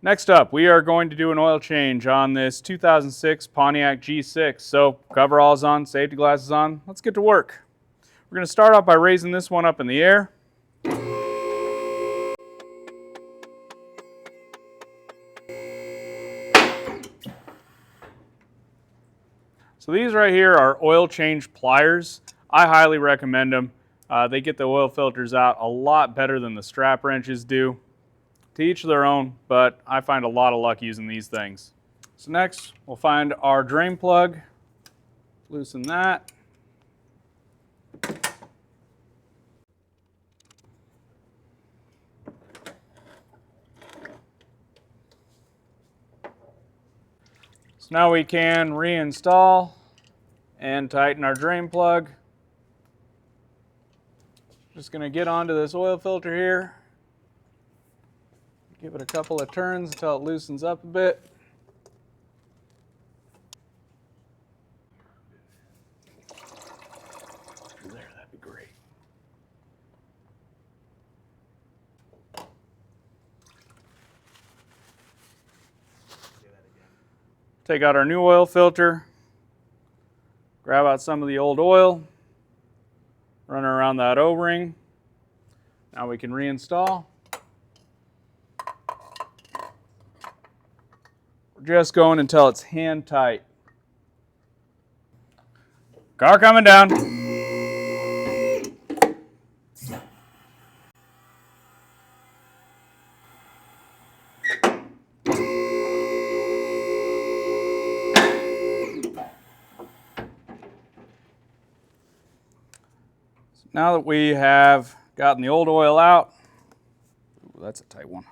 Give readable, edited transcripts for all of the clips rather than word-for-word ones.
Next up, we are going to do an oil change on this 2006 Pontiac G6. So coveralls on, safety glasses on, let's get to work. We're going to start off by raising this one up in the air. So these right here are oil change pliers. I highly recommend them. They get the oil filters out a lot better than the strap wrenches do. To each their own, but I find a lot of luck using these things. So next, we'll find our drain plug, loosen that. So now we can reinstall and tighten our drain plug. Just going to get onto this oil filter here. Give it a couple of turns until it loosens up a bit. There, that'd be great. Take out our new oil filter, grab out some of the old oil, run around that O-ring. Now we can reinstall. We're just going until it's hand tight. Car coming down. Now that we have gotten the old oil out, ooh, that's a tight one,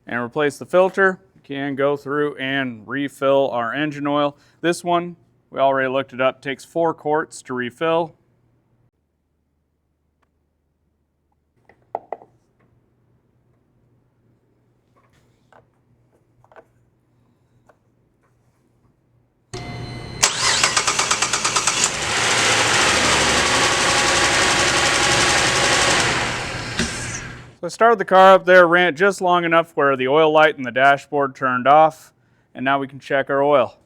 and replace the filter, we can go through and refill our engine oil. This one, we already looked it up, takes 4 quarts to refill. So I started the car up there, ran it just long enough where the oil light in the dashboard turned off, and now we can check our oil.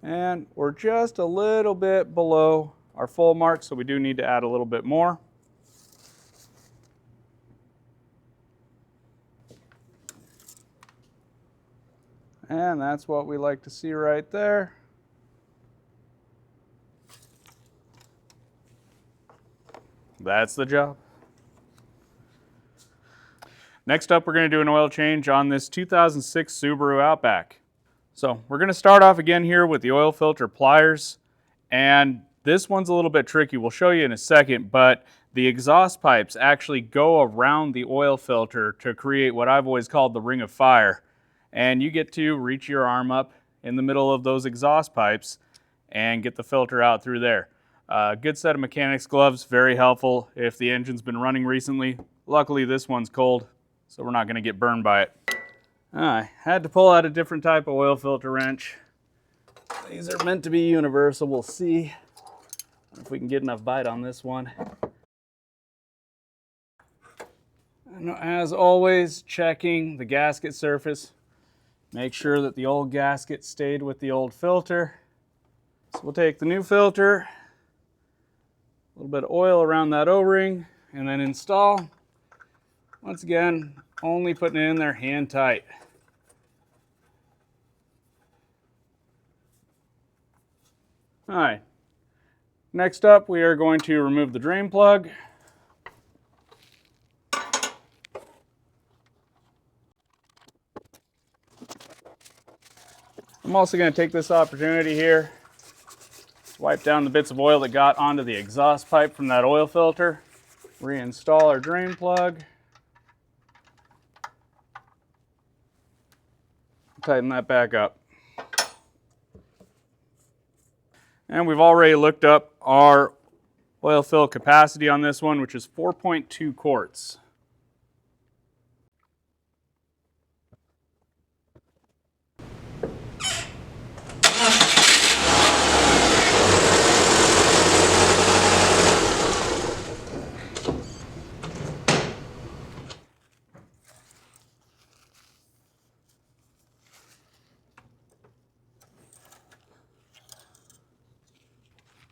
And we're just a little bit below our full mark, so we do need to add a little bit more. And that's what we like to see right there. That's the job. Next up, we're going to do an oil change on this 2006 Subaru Outback. So we're going to start off again here with the oil filter pliers. And this one's a little bit tricky. We'll show you in a second, but the exhaust pipes actually go around the oil filter to create what I've always called the ring of fire. And you get to reach your arm up in the middle of those exhaust pipes and get the filter out through there. Good set of mechanics gloves, very helpful if the engine's been running recently. Luckily this one's cold, so we're not going to get burned by it. I had to pull out a different type of oil filter wrench. These are meant to be universal. We'll see if we can get enough bite on this one. And as always, checking the gasket surface. Make sure that the old gasket stayed with the old filter. So we'll take the new filter, a little bit of oil around that O-ring, and then install. Once again, only putting it in there hand tight. All right, next up we are going to remove the drain plug. I'm also going to take this opportunity here to wipe down the bits of oil that got onto the exhaust pipe from that oil filter. Reinstall our drain plug. Tighten that back up. And we've already looked up our oil fill capacity on this one, which is 4.2 quarts.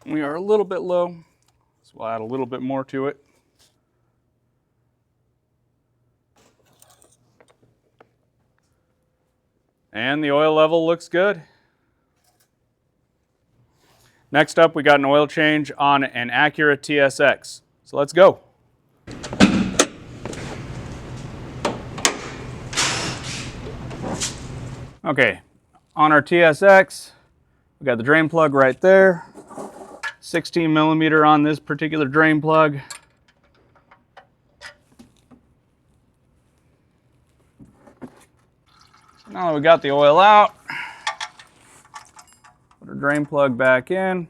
We are a little bit low, so we'll add a little bit more to it. And the oil level looks good. Next up, we got an oil change on an Acura TSX. So let's go. Okay, on our TSX, we got the drain plug right there. 16 millimeter on this particular drain plug. Now that we got the oil out, put our drain plug back in.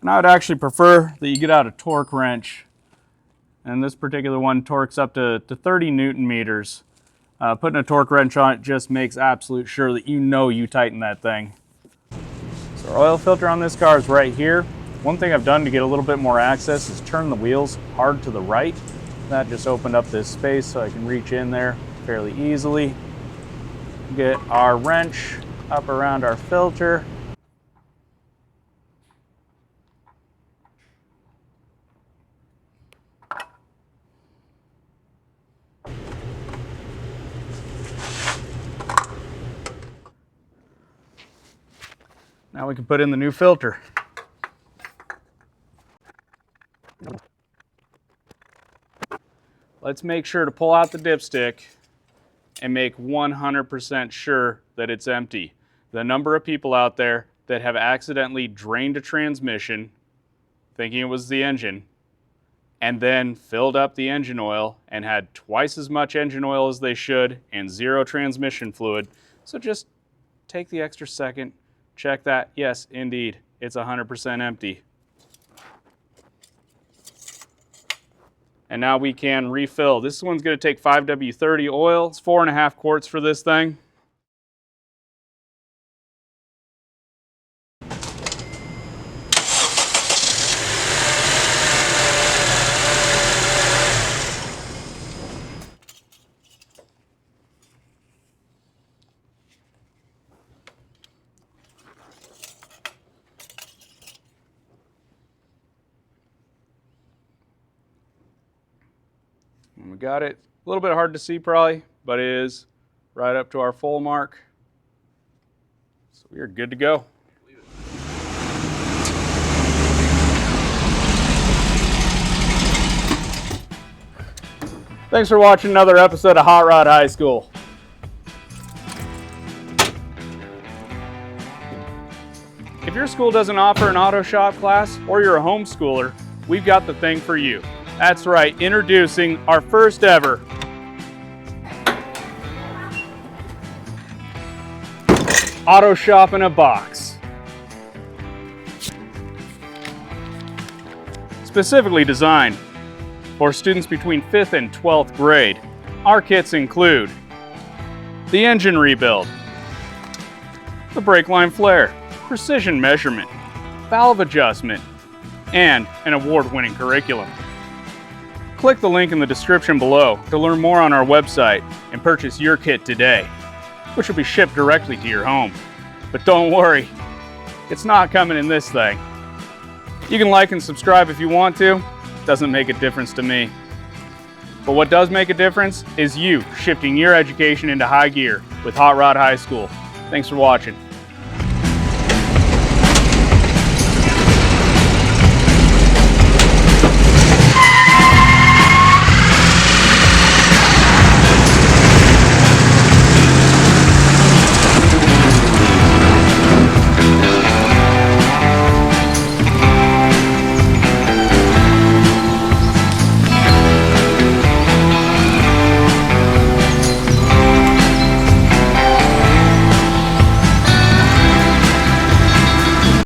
And I would actually prefer that you get out a torque wrench. And this particular one torques up to 30 Newton meters. Putting a torque wrench on it just makes absolute sure that you tighten that thing. So our oil filter on this car is right here. One thing I've done to get a little bit more access is turn the wheels hard to the right. That just opened up this space so I can reach in there fairly easily. Get our wrench up around our filter. Now we can put in the new filter. Let's make sure to pull out the dipstick and make 100% sure that it's empty. The number of people out there that have accidentally drained a transmission, thinking it was the engine, and then filled up the engine oil and had twice as much engine oil as they should and zero transmission fluid. So just take the extra second, check that. Yes, indeed, it's 100% empty. And now we can refill. This one's going to take 5W30 oil. It's 4.5 quarts for this thing. And we got it. A little bit hard to see probably, but it is right up to our full mark. So we are good to go. Thanks for watching another episode of Hot Rod High School. If your school doesn't offer an auto shop class or you're a homeschooler, we've got the thing for you. That's right, introducing our first ever auto shop in a box. Specifically designed for students between 5th and 12th grade. Our kits include the engine rebuild, the brake line flare, precision measurement, valve adjustment, and an award-winning curriculum. Click the link in the description below to learn more on our website and purchase your kit today, which will be shipped directly to your home. But don't worry, it's not coming in this thing. You can like and subscribe if you want to. It doesn't make a difference to me. But what does make a difference is you shifting your education into high gear with Hot Rod High School. Thanks for watching.